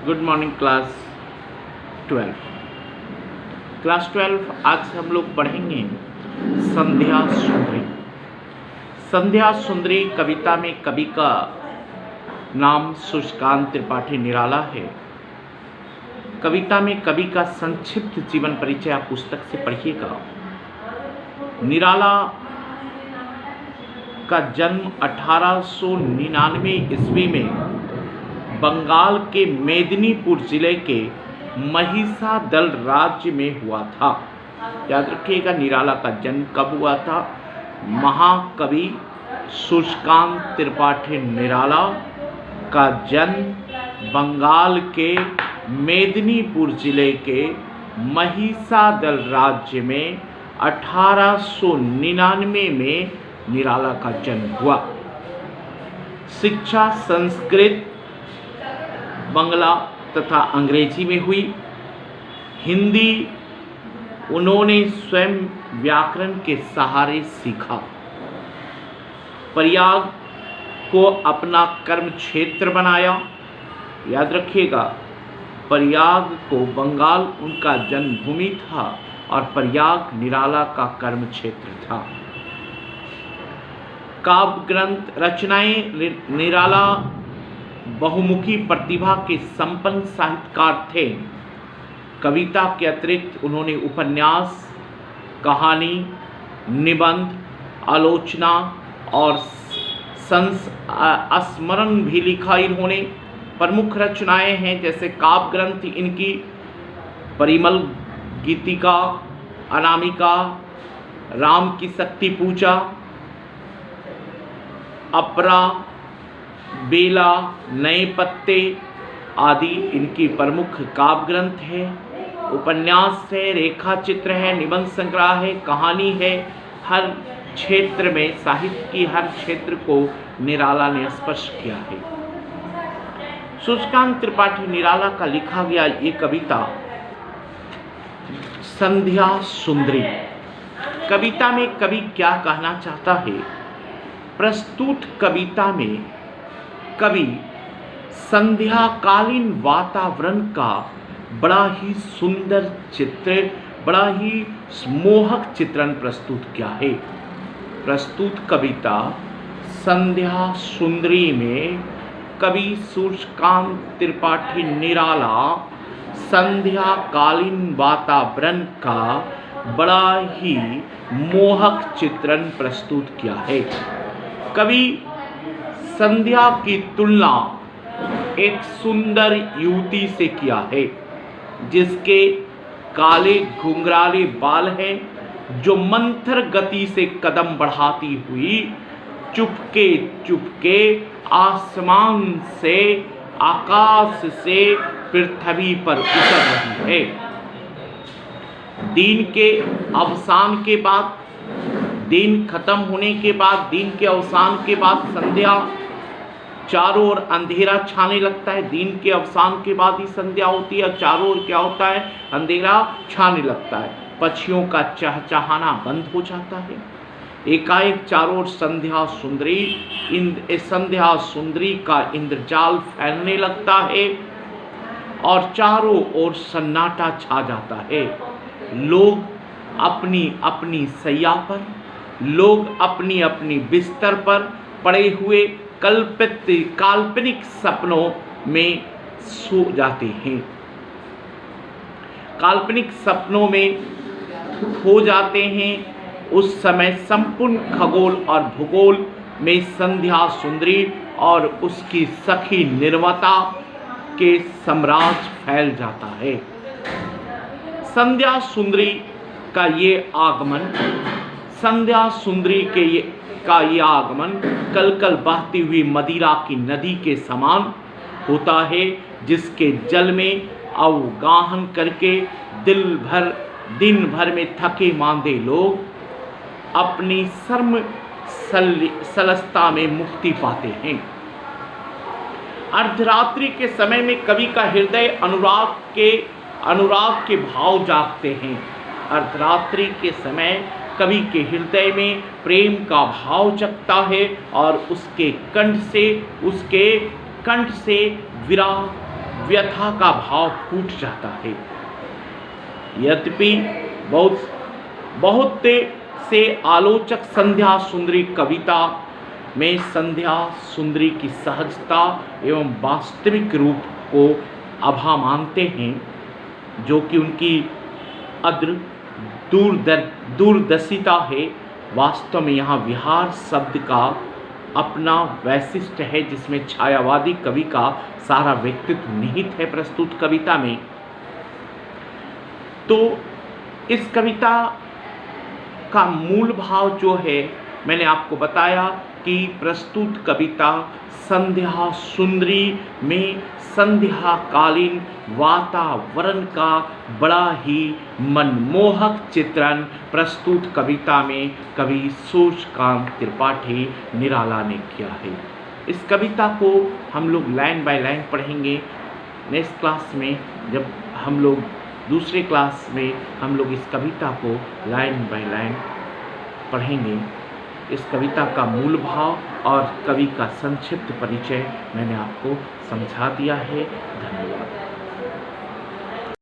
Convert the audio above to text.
Good morning class 12। Class 12 आज हम लोग पढ़ेंगे संध्या सुंदरी। संध्या सुंदरी कविता में कवि का नाम सूर्यकांत त्रिपाठी निराला है। कविता में कवि का संक्षिप्त जीवन परिचय आप पुस्तक से पढ़िएगा। निराला का जन्म 1899 ईस्वी में बंगाल के मेदिनीपुर जिले के महिषादल राज्य में हुआ था। याद रखिएगा निराला का जन्म कब हुआ था। महाकवि सूर्यकांत त्रिपाठी निराला का जन्म बंगाल के मेदिनीपुर जिले के महिषादल राज्य में 1899 में निराला का जन्म हुआ। शिक्षा संस्कृत, बंगला तथा अंग्रेजी में हुई। हिंदी उन्होंने स्वयं व्याकरण के सहारे सीखा। प्रयाग को अपना कर्म क्षेत्र बनाया। याद रखिएगा प्रयाग को बंगाल उनका जन्मभूमि था और प्रयाग निराला का कर्म क्षेत्र था। काव्य ग्रंथ रचनाएं निराला बहुमुखी प्रतिभा के संपन्न साहित्यकार थे। कविता के अतिरिक्त उन्होंने उपन्यास, कहानी, निबंध, आलोचना और संस्मरण भी लिखा। इन्होंने प्रमुख रचनाएं हैं जैसे काव्य ग्रंथ इनकी परिमल गीतिका, अनामिका, राम की शक्ति पूजा, अपरा, बेला, नए पत्ते आदि इनकी प्रमुख काव्य ग्रंथ है। उपन्यास है, रेखा चित्र है, निबंध संग्रह है, कहानी है। हर क्षेत्र में साहित्य की हर क्षेत्र को निराला ने स्पर्श किया है। सूर्यकांत त्रिपाठी निराला का लिखा गया ये कविता संध्या सुंदरी। कविता में कवि क्या कहना चाहता है। प्रस्तुत कविता में कवि संध्याकालीन वातावरण का बड़ा ही सुंदर चित्र, बड़ा ही मोहक चित्रण प्रस्तुत किया है। प्रस्तुत कविता संध्या सुंदरी में कवि सूर्यकांत त्रिपाठी निराला संध्याकालीन वातावरण का बड़ा ही मोहक चित्रण प्रस्तुत किया है। कवि संध्या की तुलना एक सुंदर युवती से किया है जिसके काले घुंघराले बाल हैं, जो मंथर गति से कदम बढ़ाती हुई चुपके चुपके आसमान से, आकाश से पृथ्वी पर उतर रही है। दिन के अवसान के बाद, दिन खत्म होने के बाद, दिन के अवसान के बाद संध्या चारों ओर अंधेरा छाने लगता है। दिन के अवसान के बाद ही संध्या होती है। चारों ओर क्या होता है, अंधेरा छाने लगता है। पक्षियों का चहचहाना बंद हो जाता है। एकाएक चारों ओर संध्या सुंदरी का इंद्रजाल फैलने लगता है और चारों ओर सन्नाटा छा जाता है। लोग अपनी अपनी सैया पर, लोग अपनी अपनी बिस्तर पर पड़े हुए काल्पनिक सपनों में सो जाते हैं, काल्पनिक सपनों में खो जाते हैं। उस समय संपूर्ण खगोल और भूगोल में संध्या सुंदरी और उसकी सखी निर्मता के साम्राज्य फैल जाता है। संध्या सुंदरी का ये आगमन, संध्या सुंदरी का ये आगमन कलकल बहती हुई मदिरा की नदी के समान होता है, जिसके जल में अवगाहन करके दिन भर में थके मांदे लोग अपनी श्रम सलसता में मुक्ति पाते हैं। अर्धरात्रि के समय में कवि का हृदय अनुराग के भाव जागते हैं। अर्धरात्रि के समय कवि के हृदय में प्रेम का भाव जगता है और उसके कंठ से विरह व्यथा का भाव फूट जाता है। यद्यपि बहुत बहुत से आलोचक संध्या सुंदरी कविता में संध्या सुंदरी की सहजता एवं वास्तविक रूप को आभा मानते हैं, जो कि उनकी अद्र दूरदर्शिता है। वास्तव में यहाँ विहार शब्द का अपना वैशिष्ट है, जिसमें छायावादी कवि का सारा व्यक्तित्व निहित है प्रस्तुत कविता में। तो इस कविता का मूल भाव जो है, मैंने आपको बताया कि प्रस्तुत कविता संध्या सुंदरी में संध्याकालीन वातावरण का बड़ा ही मनमोहक चित्रण प्रस्तुत कविता में कवि सूर्यकांत त्रिपाठी निराला ने किया है। इस कविता को हम लोग लाइन बाय लाइन पढ़ेंगे नेक्स्ट क्लास में। जब हम लोग दूसरे क्लास में हम लोग इस कविता को लाइन बाय लाइन पढ़ेंगे। इस कविता का मूल भाव और कवि का संक्षिप्त परिचय मैंने आपको समझा दिया है। धन्यवाद।